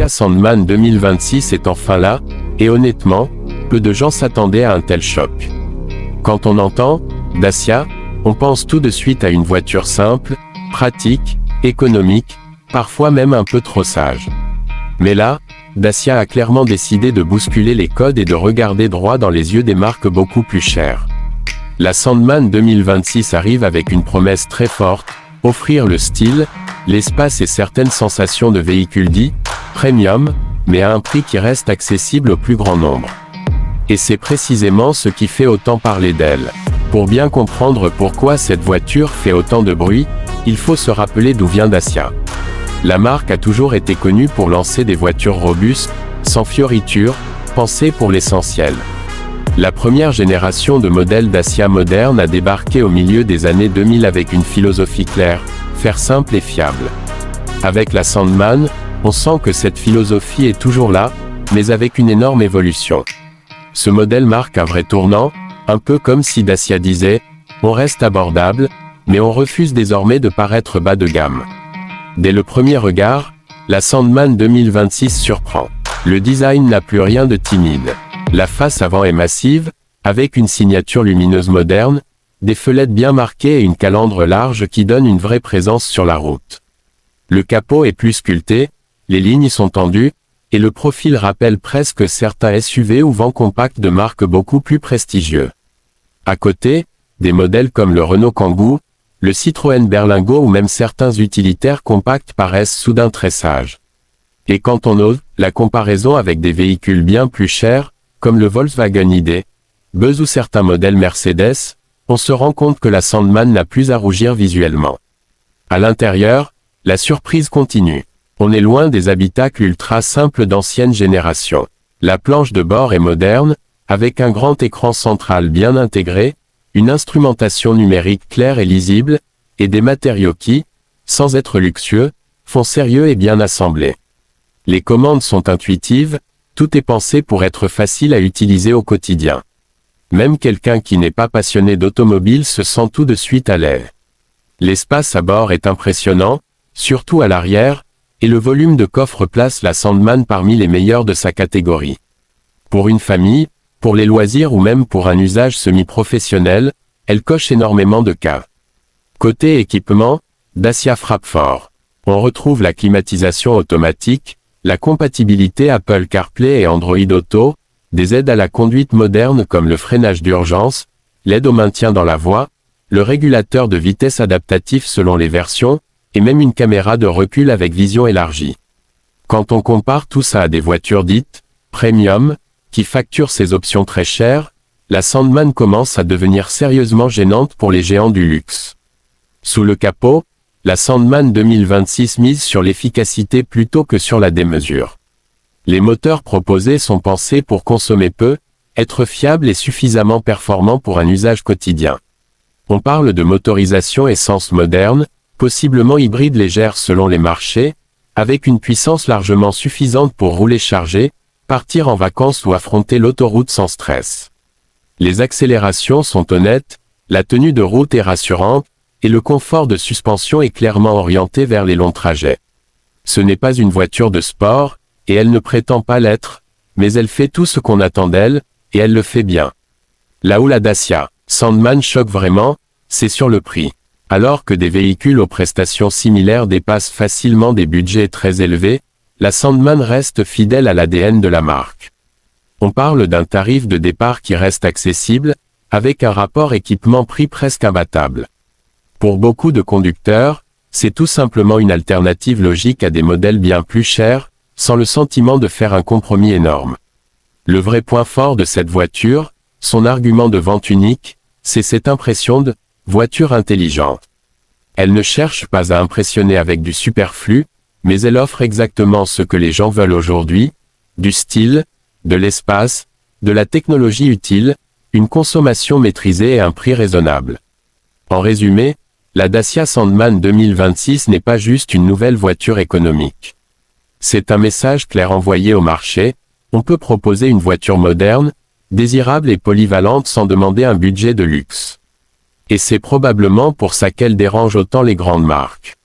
Dacia Sandman 2026 est enfin là, et honnêtement, peu de gens s'attendaient à un tel choc. Quand on entend Dacia, on pense tout de suite à une voiture simple, pratique, économique, parfois même un peu trop sage. Mais là, Dacia a clairement décidé de bousculer les codes et de regarder droit dans les yeux des marques beaucoup plus chères. La Sandman 2026 arrive avec une promesse très forte, offrir le style, l'espace et certaines sensations de véhicule dit premium, mais à un prix qui reste accessible au plus grand nombre. Et c'est précisément ce qui fait autant parler d'elle. Pour bien comprendre pourquoi cette voiture fait autant de bruit, il faut se rappeler d'où vient Dacia. La marque a toujours été connue pour lancer des voitures robustes, sans fioritures, pensées pour l'essentiel. La première génération de modèles Dacia modernes a débarqué au milieu des années 2000 avec une philosophie claire, faire simple et fiable. Avec la Sandman, on sent que cette philosophie est toujours là, mais avec une énorme évolution. Ce modèle marque un vrai tournant, un peu comme si Dacia disait « On reste abordable, mais on refuse désormais de paraître bas de gamme ». Dès le premier regard, la Sandman 2026 surprend. Le design n'a plus rien de timide. La face avant est massive, avec une signature lumineuse moderne, des fenêtres bien marquées et une calandre large qui donne une vraie présence sur la route. Le capot est plus sculpté, les lignes sont tendues, et le profil rappelle presque certains SUV ou vans compacts de marques beaucoup plus prestigieux. À côté, des modèles comme le Renault Kangoo, le Citroën Berlingo ou même certains utilitaires compacts paraissent soudain très sages. Et quand on ose la comparaison avec des véhicules bien plus chers, comme le Volkswagen ID, Buzz ou certains modèles Mercedes, on se rend compte que la Sandman n'a plus à rougir visuellement. À l'intérieur, la surprise continue. On est loin des habitacles ultra simples d'ancienne génération. La planche de bord est moderne, avec un grand écran central bien intégré, une instrumentation numérique claire et lisible, et des matériaux qui, sans être luxueux, font sérieux et bien assemblés. Les commandes sont intuitives, tout est pensé pour être facile à utiliser au quotidien. Même quelqu'un qui n'est pas passionné d'automobile se sent tout de suite à l'aise. L'espace à bord est impressionnant, surtout à l'arrière, et le volume de coffre place la Sandman parmi les meilleurs de sa catégorie. Pour une famille, pour les loisirs ou même pour un usage semi-professionnel, elle coche énormément de cases. Côté équipement, Dacia frappe fort. On retrouve la climatisation automatique, la compatibilité Apple CarPlay et Android Auto, des aides à la conduite modernes comme le freinage d'urgence, l'aide au maintien dans la voie, le régulateur de vitesse adaptatif selon les versions, et même une caméra de recul avec vision élargie. Quand on compare tout ça à des voitures dites premium, qui facturent ces options très chères, la Sandman commence à devenir sérieusement gênante pour les géants du luxe. Sous le capot, la Sandman 2026 mise sur l'efficacité plutôt que sur la démesure. Les moteurs proposés sont pensés pour consommer peu, être fiables et suffisamment performants pour un usage quotidien. On parle de motorisation essence moderne, possiblement hybride légère selon les marchés, avec une puissance largement suffisante pour rouler chargé, partir en vacances ou affronter l'autoroute sans stress. Les accélérations sont honnêtes, la tenue de route est rassurante, et le confort de suspension est clairement orienté vers les longs trajets. Ce n'est pas une voiture de sport, et elle ne prétend pas l'être, mais elle fait tout ce qu'on attend d'elle, et elle le fait bien. Là où la Dacia Sandman choque vraiment, c'est sur le prix. Alors que des véhicules aux prestations similaires dépassent facilement des budgets très élevés, la Sandman reste fidèle à l'ADN de la marque. On parle d'un tarif de départ qui reste accessible, avec un rapport équipement-prix presque imbattable. Pour beaucoup de conducteurs, c'est tout simplement une alternative logique à des modèles bien plus chers, sans le sentiment de faire un compromis énorme. Le vrai point fort de cette voiture, son argument de vente unique, c'est cette impression de voiture intelligente. Elle ne cherche pas à impressionner avec du superflu, mais elle offre exactement ce que les gens veulent aujourd'hui, du style, de l'espace, de la technologie utile, une consommation maîtrisée et un prix raisonnable. En résumé, la Dacia Sandman 2026 n'est pas juste une nouvelle voiture économique. C'est un message clair envoyé au marché, on peut proposer une voiture moderne, désirable et polyvalente sans demander un budget de luxe. Et c'est probablement pour ça qu'elle dérange autant les grandes marques.